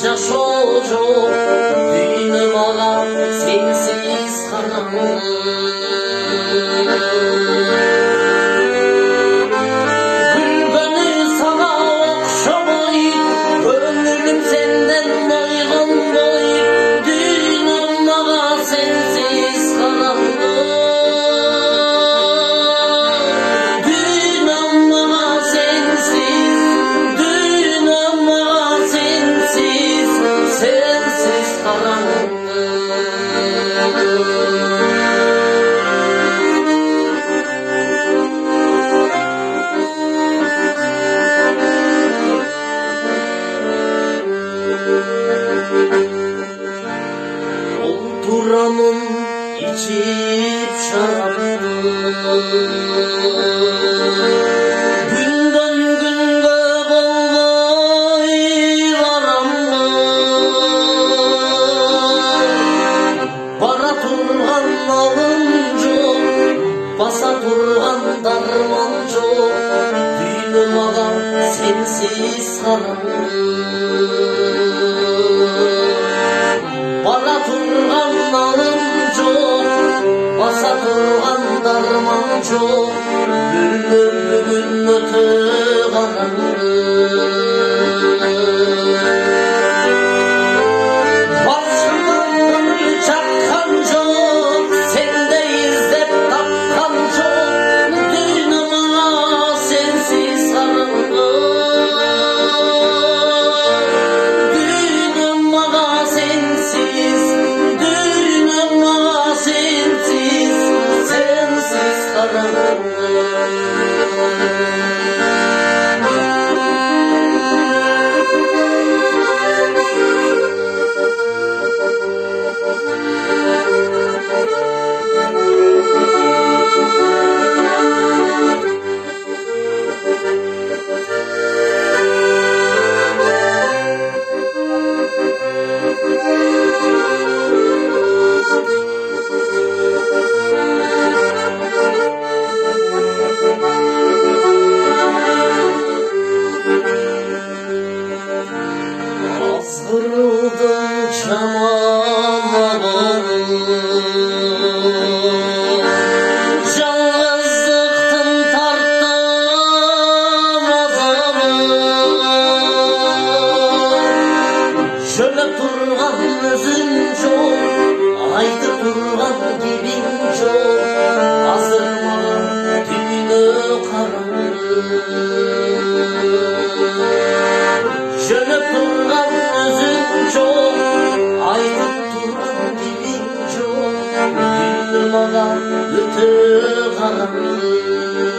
жашоо жок, дүйнөм ага сенсиз караңгы. Гүлгөнү сага окшобой, көңүлүм сенден ойгонбой, дүйнөм ага сенсиз караңгы. Дүйнөм ага сенсиз, дүйнөм ага сенсиз, сенсиз караңгы. Oturamın içip şaraptı, günden günge bolboy baramdı. Bara turgan malım jok, basa turgan darman jok, dүйнөм ага сенсиз караңгы. Bara turgan malım jok, basa turgan darman jok, dүйнөм бүгүн өтө караңгы. Başımdan bir çakkan jok, sendey izlep tapkan jok, dүйнөm ага sensiz karangı. Dүйнөm ага sensiz, dүйnөm ага sensiz, sensiz karangı. Azgırıldım çamana, жалғыздықтың тарттым азабын. Жөніп тұрған өзің жоқ, айтып тұрған кебің жоқ, азыр маған дүйнө қараңғы. Жөніп тұрған өзің жоқ, айтып тұрған кебің жоқ, дүйнөм ага өтө қараңғы.